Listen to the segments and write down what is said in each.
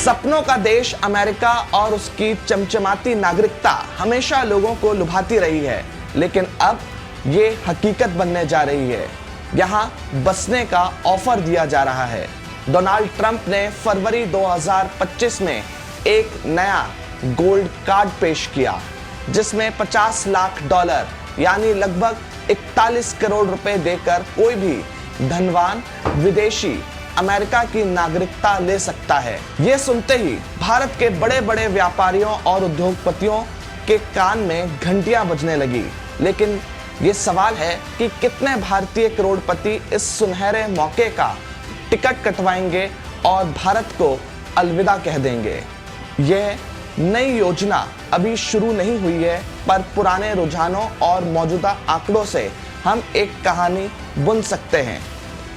सपनों का America America और उसकी चमचमाती नागरिकता हमेशा लोगों को लुभाती रही है, लेकिन अब ये हकीकत बनने जा रही है। यहाँ बसने का ऑफर दिया जा रहा है। डोनाल्ड ट्रंप ने फरवरी 2025 में एक नया गोल्ड कार्ड पेश किया, जिसमें $50 लाख यानी लगभग 41 करोड़ रुपए देकर कोई भी धनवान विदेशी अमेरिका की नागरिकता ले सकता है। ये सुनते ही भारत के बड़े बड़े व्यापारियों और उद्योगपतियों के कान में घंटियां बजने लगी। लेकिन ये सवाल है कि कितने भारतीय करोड़पति इस सुनहरे मौके का टिकट कटवाएंगे और भारत को अलविदा कह देंगे। यह नई योजना अभी शुरू नहीं हुई है, पर पुराने रुझानों और मौजूदा आंकड़ों से हम एक कहानी बुन सकते हैं।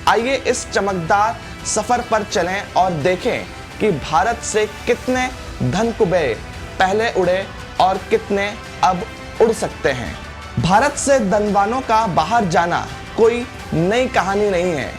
आइए इस चमकदार सफर पर चलें और देखें कि भारत से कितने धन कुबेर पहले उड़े और कितने अब उड़ सकते हैं। भारत से धनवानों का बाहर जाना कोई नई कहानी नहीं है।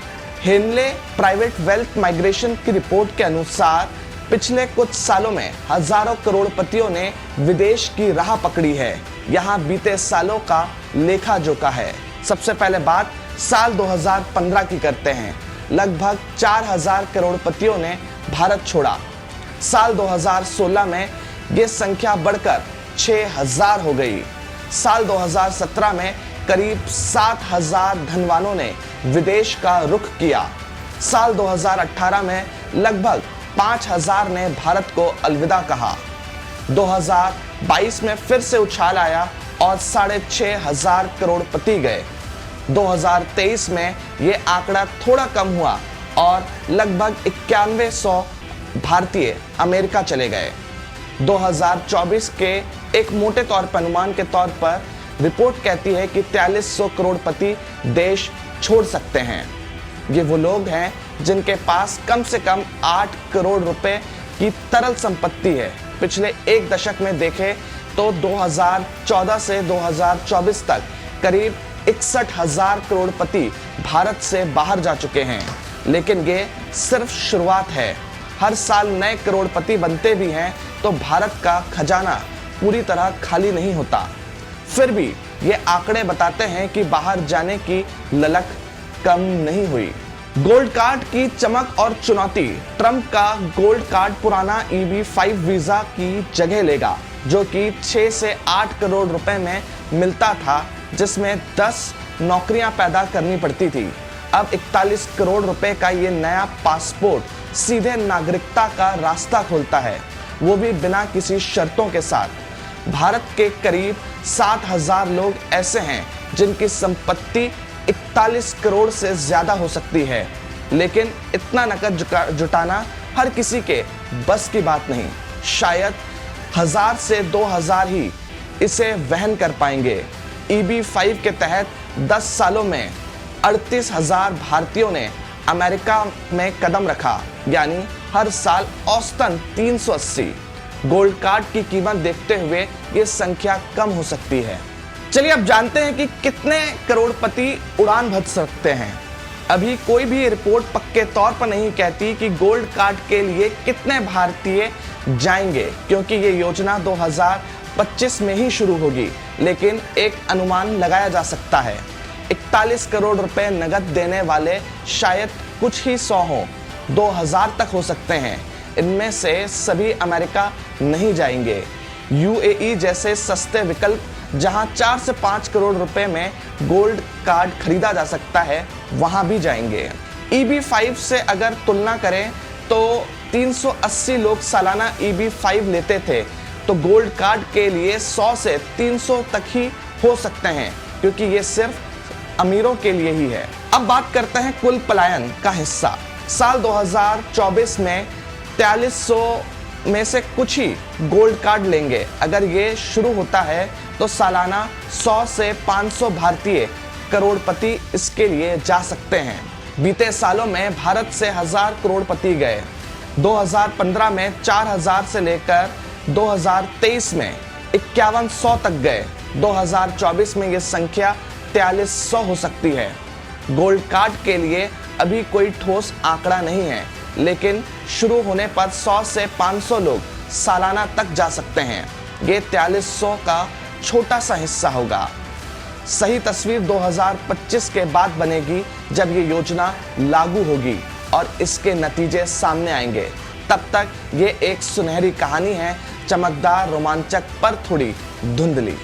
हेनले प्राइवेट वेल्थ माइग्रेशन की रिपोर्ट के अनुसार पिछले कुछ सालों में हजारों करोड़पतियों ने विदेश की राह पकड़ी है। यहाँ बीते सालों का लेखा जोखा है। सबसे पहले बात साल 2015 की करते हैं। लगभग 4000 करोड़पतियों ने भारत छोड़ा। साल 2016 में ये संख्या बढ़कर 6000 हो गई। साल 2017 में करीब 7000 धनवानों ने विदेश का रुख किया। साल 2018 में लगभग 5000 ने भारत को अलविदा कहा। 2022 में फिर से उछाल आया और 6500 करोड़पति गए। 2023 में ये आंकड़ा थोड़ा कम हुआ और लगभग 9100 भारतीय अमेरिका चले गए। 2024 के एक मोटे तौर पर अनुमान के तौर पर रिपोर्ट कहती है कि 4300 करोड़पति देश छोड़ सकते हैं। ये वो लोग हैं जिनके पास कम से कम 8 करोड़ रुपए की तरल संपत्ति है। पिछले एक दशक में देखें तो 2014 से 2024 तक करीब 61,000 करोड़पति भारत से बाहर जा चुके हैं। लेकिन ये सिर्फ शुरुआत है। हर साल नए करोड़पति बनते भी हैं तो भारत का खजाना पूरी तरह खाली नहीं होता। फिर भी ये आंकड़े बताते हैं कि बाहर जाने की ललक कम नहीं हुई। गोल्ड कार्ड की चमक और चुनौती। ट्रंप का गोल्ड कार्ड पुराना EB-5 वीजा की जगह लेगा, जो कि 6 से 8 करोड़ रुपए में मिलता था, जिसमें 10 नौकरियां पैदा करनी पड़ती थी। अब 41 करोड़ रुपए का ये नया पासपोर्ट सीधे नागरिकता का रास्ता खोलता है, वो भी बिना किसी शर्तों के साथ। भारत के करीब 7000 लोग ऐसे हैं जिनकी संपत्ति 41 करोड़ से ज्यादा हो सकती है, लेकिन इतना नकद जुटाना हर किसी के बस की बात नहीं। शायद 1000 से 2000 ही इसे वहन कर पाएंगे। EB-5 के तहत 10 सालों में 38,000 भारतीयों ने अमेरिका में कदम रखा, यानी हर साल औसतन 380। गोल्ड कार्ड की कीमत देखते हुए ये संख्या कम हो सकती है। चलिए अब जानते हैं कि कितने करोड़पति उड़ान भर सकते हैं। अभी कोई भी रिपोर्ट पक्के तौर पर नहीं कहती कि गोल्ड कार्ड के लिए कितने भारतीय जाएंगे, क्योंकि ये योजना 2025 में ही शुरू होगी। लेकिन एक अनुमान लगाया जा सकता है। 41 करोड़ रुपए नगद देने वाले शायद कुछ ही 100 हों, 2000 तक हो सकते हैं। इनमें से सभी अमेरिका नहीं जाएंगे। UAE जैसे सस्ते विकल्प, जहां 4 से 5 करोड़ रुपए में गोल्ड कार्ड खरीदा जा सकता है, वहां भी जाएंगे। EB-5 से अगर तुलना करें तो 380 लोग सालाना EB-5 लेते थे, तो गोल्ड कार्ड के लिए 100 से 300 तक ही हो सकते हैं, क्योंकि ये सिर्फ अमीरों के लिए ही है। अब बात करते हैं कुल पलायन का हिस्सा। साल 2024 में 4300 में से कुछ ही गोल्ड कार्ड लेंगे। अगर ये शुरू होता है तो सालाना 100 से 500 भारतीय करोड़पति इसके लिए जा सकते हैं। बीते सालों में भारत से 1000 करोड़पति गए। 2015 में 4000 से लेकर 2023 में 5100 तक गए। 2024 में ये संख्या 4300 हो सकती है। गोल्ड कार्ड के लिए अभी कोई ठोस आंकड़ा नहीं है, लेकिन शुरू होने पर 100 से 500 लोग सालाना तक जा सकते हैं। ये 4300 का छोटा सा हिस्सा होगा। सही तस्वीर 2025 के बाद बनेगी, जब ये योजना लागू होगी और इसके नतीजे सामने आएंगे। तब तक ये एक सुनहरी कहानी है, चमकदार, रोमांचक पर थोड़ी धुंधली।